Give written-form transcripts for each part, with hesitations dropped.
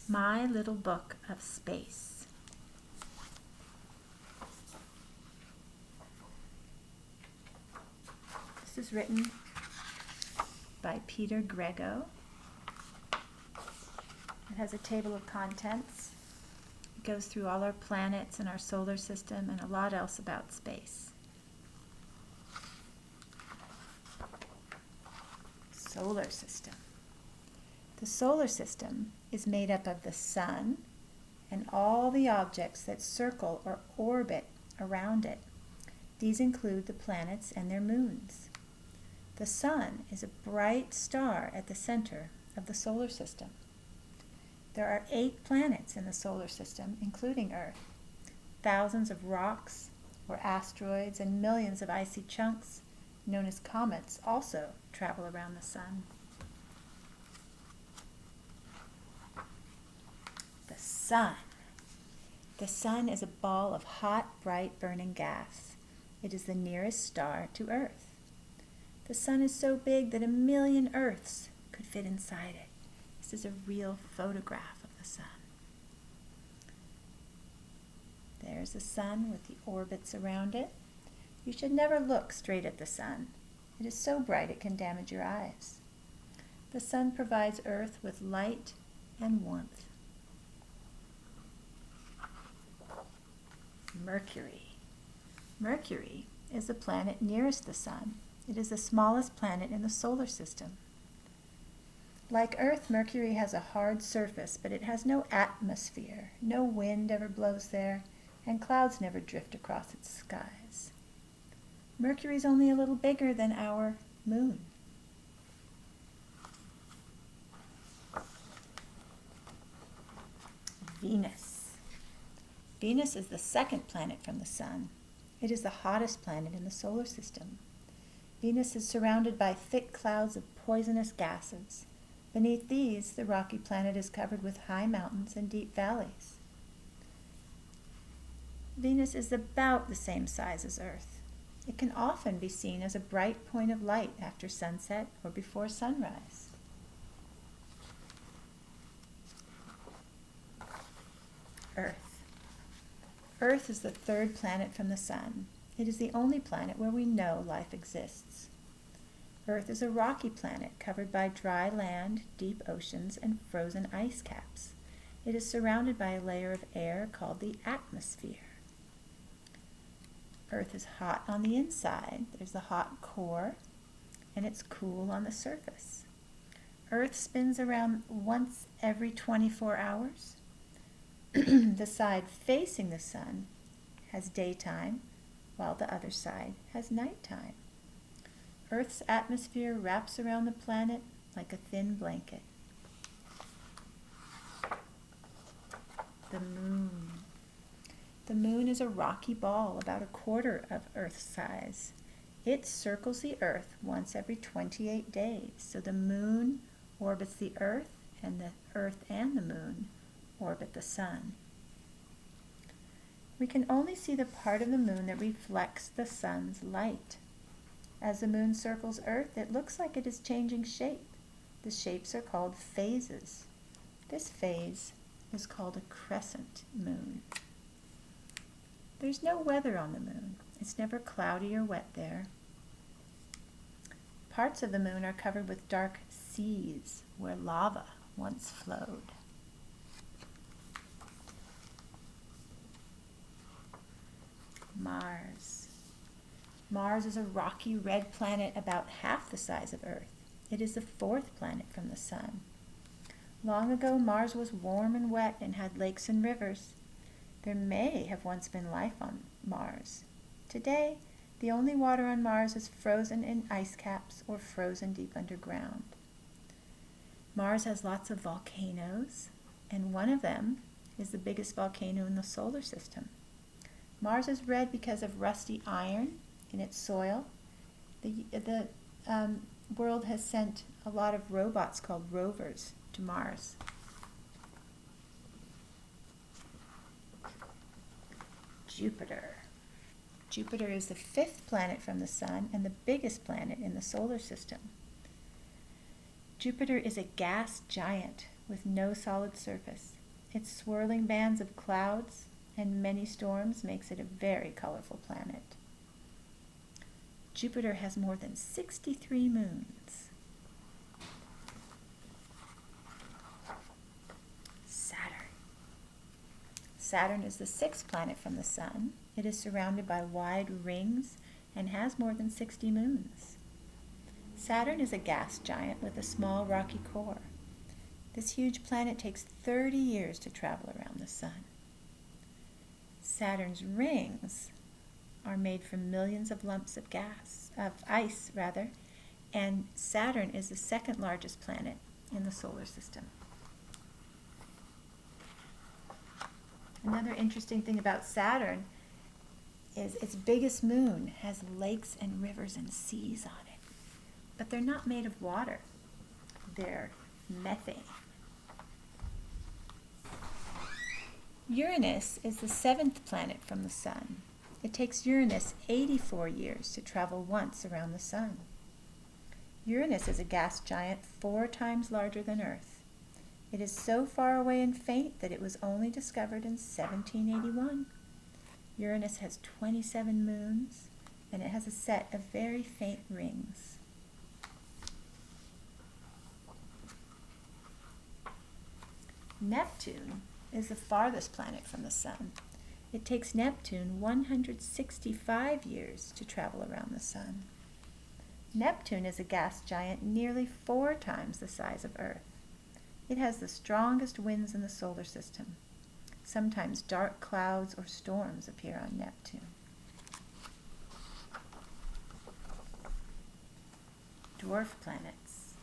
My Little Book of Space. This is written by Peter Grego. It has a table of contents. It goes through all our planets and our solar system and a lot else about space. Solar system. The solar system is made up of the sun and all the objects that circle or orbit around it. These include the planets and their moons. The sun is a bright star at the center of the solar system. There are 8 planets in the solar system, including Earth. Thousands of rocks or asteroids and millions of icy chunks, known as comets, also travel around the sun. The sun. The sun is a ball of hot, bright, burning gas. It is the nearest star to Earth. The sun is so big that 1,000,000 Earths could fit inside it. This is a real photograph of the sun. There's the sun with the orbits around it. You should never look straight at the sun. It is so bright it can damage your eyes. The sun provides Earth with light and warmth. Mercury. Mercury is the planet nearest the sun. It is the smallest planet in the solar system. Like Earth, Mercury has a hard surface, but it has no atmosphere. No wind ever blows there, and clouds never drift across its skies. Mercury is only a little bigger than our moon. Venus. Venus is the second planet from the sun. It is the hottest planet in the solar system. Venus is surrounded by thick clouds of poisonous gases. Beneath these, the rocky planet is covered with high mountains and deep valleys. Venus is about the same size as Earth. It can often be seen as a bright point of light after sunset or before sunrise. Earth. Earth is the third planet from the sun. It is the only planet where we know life exists. Earth is a rocky planet covered by dry land, deep oceans, and frozen ice caps. It is surrounded by a layer of air called the atmosphere. Earth is hot on the inside. There's the hot core, and it's cool on the surface. Earth spins around once every 24 hours. The side facing the sun has daytime, while the other side has nighttime. Earth's atmosphere wraps around the planet like a thin blanket. The moon. The moon is a rocky ball about 1/4 of Earth's size. It circles the Earth once every 28 days, so the moon orbits the Earth and the moon orbit the sun. We can only see the part of the moon that reflects the sun's light. As the moon circles Earth, it looks like it is changing shape. The shapes are called phases. This phase is called a crescent moon. There's no weather on the moon. It's never cloudy or wet there. Parts of the moon are covered with dark seas where lava once flowed. Mars. Mars is a rocky red planet about half the size of Earth. It is the 4th planet from the sun. Long ago, Mars was warm and wet and had lakes and rivers. There may have once been life on Mars. Today, the only water on Mars is frozen in ice caps or frozen deep underground. Mars has lots of volcanoes, and one of them is the biggest volcano in the solar system. Mars is red because of rusty iron in its soil. The world has sent a lot of robots called rovers to Mars. Jupiter. Jupiter is the 5th planet from the sun and the biggest planet in the solar system. Jupiter is a gas giant with no solid surface. Its swirling bands of clouds and many storms makes it a very colorful planet. Jupiter has more than 63 moons. Saturn. Saturn is the sixth planet from the Sun. It is surrounded by wide rings and has more than 60 moons. Saturn is a gas giant with a small rocky core. This huge planet takes 30 years to travel around the Sun. Saturn's rings are made from millions of lumps of ice, and Saturn is the second largest planet in the solar system. Another interesting thing about Saturn is its biggest moon has lakes and rivers and seas on it. But they're not made of water. They're methane. Uranus is the seventh planet from the Sun. It takes Uranus 84 years to travel once around the Sun. Uranus is a gas giant 4 times larger than Earth. It is so far away and faint that it was only discovered in 1781. Uranus has 27 moons, and it has a set of very faint rings. Neptune is the farthest planet from the Sun. It takes Neptune 165 years to travel around the Sun. Neptune is a gas giant nearly 4 times the size of Earth. It has the strongest winds in the solar system. Sometimes dark clouds or storms appear on Neptune. Dwarf planets.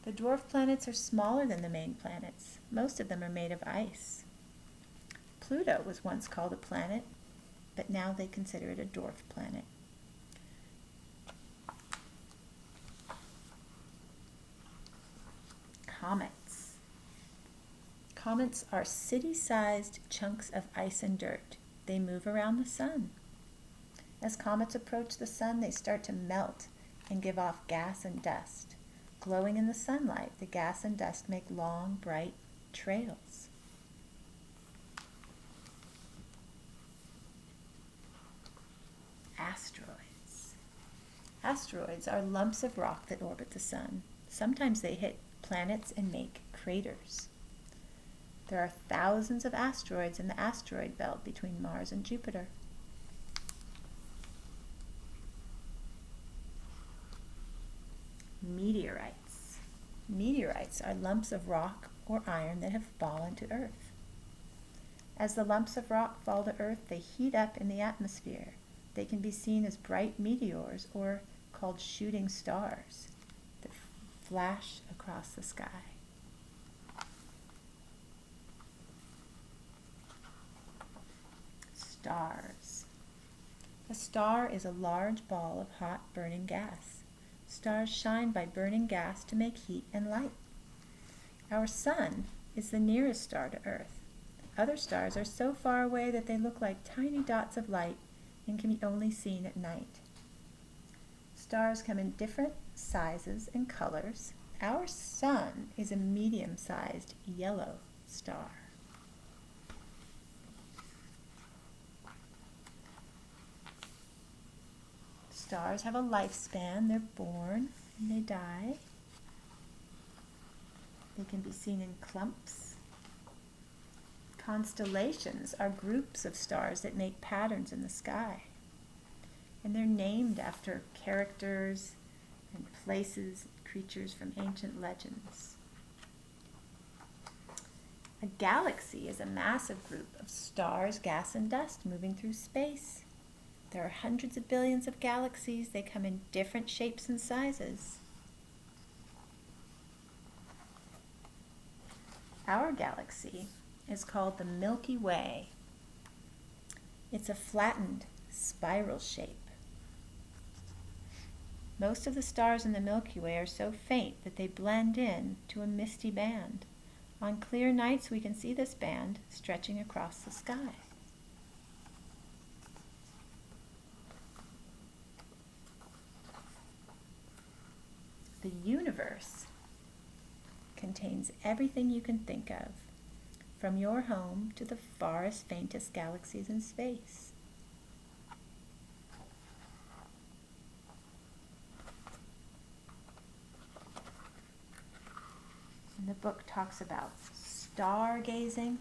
The dwarf planets are smaller than the main planets. Most of them are made of ice. Pluto was once called a planet, but now they consider it a dwarf planet. Comets. Comets are city-sized chunks of ice and dirt. They move around the Sun. As comets approach the Sun, they start to melt and give off gas and dust. Glowing in the sunlight, the gas and dust make long, bright trails. Asteroids. Asteroids are lumps of rock that orbit the Sun. Sometimes they hit planets and make craters. There are thousands of asteroids in the asteroid belt between Mars and Jupiter. Meteorites. Meteorites are lumps of rock or iron that have fallen to Earth. As the lumps of rock fall to Earth, they heat up in the atmosphere. They can be seen as bright meteors or called shooting stars that flash across the sky. Stars. A star is a large ball of hot burning gas. Stars shine by burning gas to make heat and light. Our Sun is the nearest star to Earth. Other stars are so far away that they look like tiny dots of light and can be only seen at night. Stars come in different sizes and colors. Our Sun is a medium-sized yellow star. Stars have a lifespan. They're born and they die. They can be seen in clumps. Constellations are groups of stars that make patterns in the sky. And they're named after characters and places, creatures from ancient legends. A galaxy is a massive group of stars, gas, and dust moving through space. There are hundreds of billions of galaxies. They come in different shapes and sizes. Our galaxy is called the Milky Way. It's a flattened spiral shape. Most of the stars in the Milky Way are so faint that they blend in to a misty band. On clear nights, we can see this band stretching across the sky. The universe contains everything you can think of, from your home to the farthest, faintest galaxies in space. And the book talks about stargazing.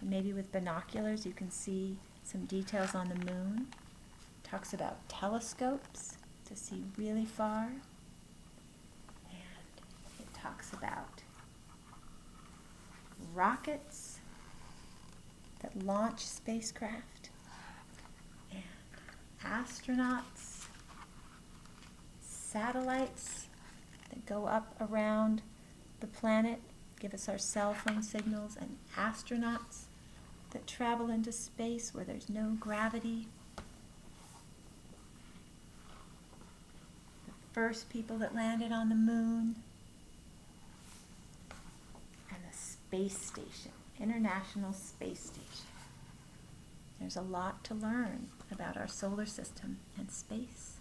And maybe with binoculars you can see some details on the moon. It talks about telescopes to see really far. And it talks about rockets that launch spacecraft and astronauts, satellites that go up around the planet, give us our cell phone signals, and astronauts that travel into space where there's no gravity. The first people that landed on the moon, and the space station, International Space Station. There's a lot to learn about our solar system and space.